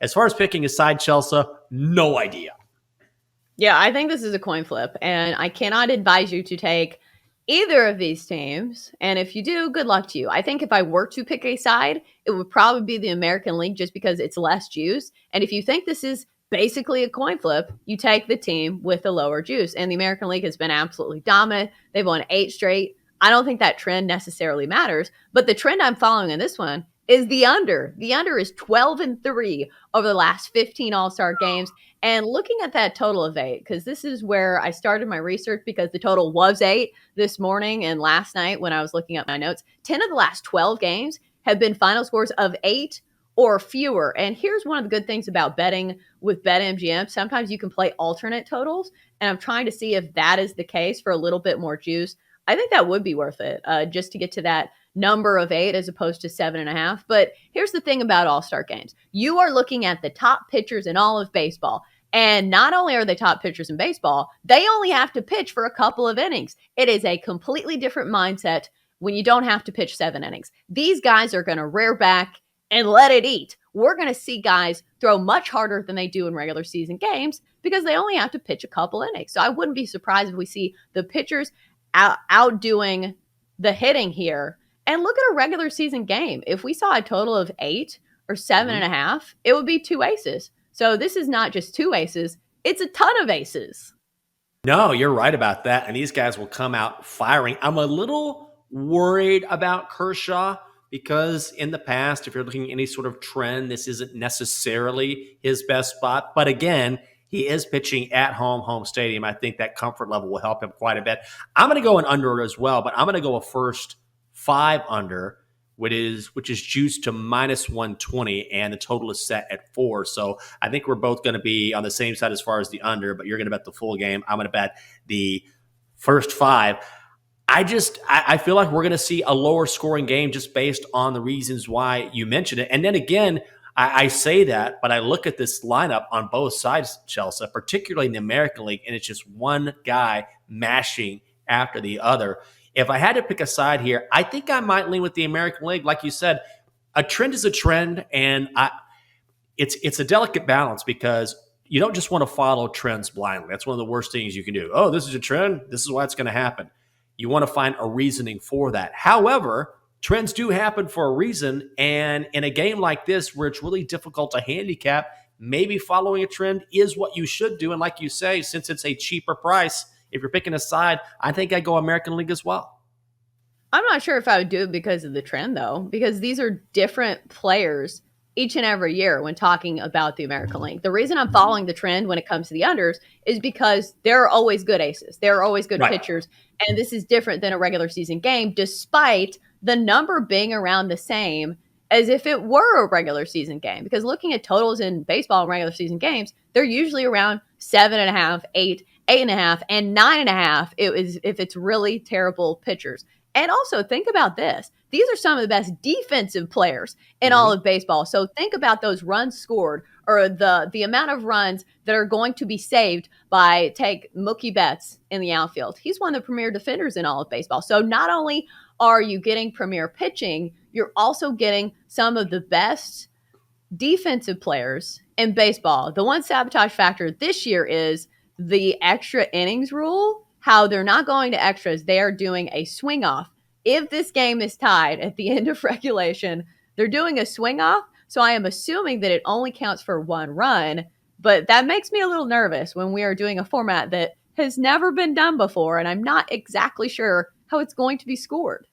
as far as picking a side, Chelsea, no idea. Yeah, I think this is a coin flip, and I cannot advise you to take either of these teams. And if you do, good luck to you. I think if I were to pick a side, it would probably be the American League just because it's less juice. And if you think this is basically a coin flip, you take the team with the lower juice. And the American League has been absolutely dominant. They've won 8 straight. I don't think that trend necessarily matters, but the trend I'm following in this one is the under. The under is 12-3 over the last 15 All-Star games. And looking at that total of 8, because this is where I started my research because the total was 8 this morning and last night when I was looking at my notes. 10 of the last 12 games have been final scores of 8 or fewer. And here's one of the good things about betting with BetMGM. Sometimes you can play alternate totals, and I'm trying to see if that is the case for a little bit more juice. I think that would be worth it just to get to that number of 8 as opposed to 7.5. But here's the thing about All-Star games. You are looking at the top pitchers in all of baseball. And not only are they top pitchers in baseball, they only have to pitch for a couple of innings. It is a completely different mindset when you don't have to pitch 7 innings. These guys are going to rear back and let it eat. We're going to see guys throw much harder than they do in regular season games because they only have to pitch a couple innings. So I wouldn't be surprised if we see the pitchers outdoing the hitting here. And look at a regular season game. If we saw a total of 8 or 7.5, it would be 2 aces. So this is not just 2 aces, it's a ton of aces. No, you're right about that. And these guys will come out firing. I'm a little worried about Kershaw because in the past, if you're looking at any sort of trend, this isn't necessarily his best spot. But again, he is pitching at home stadium. I think that comfort level will help him quite a bit. I'm going to go an under as well, but I'm going to go a first 5 under, which is juiced to -120, and the total is set at 4. So I think we're both going to be on the same side as far as the under, but you're going to bet the full game. I'm going to bet the first 5. I feel like we're going to see a lower scoring game just based on the reasons why you mentioned it. And then again, I say that, but I look at this lineup on both sides, Chelsea, particularly in the American League, and it's just one guy mashing after the other. If I had to pick a side here, I think I might lean with the American League. Like you said, a trend is a trend, and it's a delicate balance because you don't just want to follow trends blindly. That's one of the worst things you can do. Oh, this is a trend. This is why it's going to happen. You want to find a reasoning for that. However, trends do happen for a reason, and in a game like this where it's really difficult to handicap, maybe following a trend is what you should do. And like you say, since it's a cheaper price, if you're picking a side, I think I'd go American League as well. I'm not sure if I would do it because of the trend, though, because these are different players each and every year when talking about the American League. The reason I'm following the trend when it comes to the unders is because there are always good aces. There are always good pitchers. And this is different than a regular season game, despite the number being around the same as if it were a regular season game. Because looking at totals in baseball and regular season games, they're usually around 7.5, 8, 8.5, and 9.5 if it's really terrible pitchers. And also think about this. These are some of the best defensive players in all of baseball. So think about those runs scored or the amount of runs that are going to be saved by, take Mookie Betts in the outfield. He's one of the premier defenders in all of baseball. So not only are you getting premier pitching, you're also getting some of the best defensive players in baseball. The one sabotage factor this year is the extra innings rule, how they're not going to extras. They are doing a swing off. If this game is tied at the end of regulation, they're doing a swing off. So I am assuming that it only counts for 1 run, but that makes me a little nervous when we are doing a format that has never been done before. And I'm not exactly sure how it's going to be scored.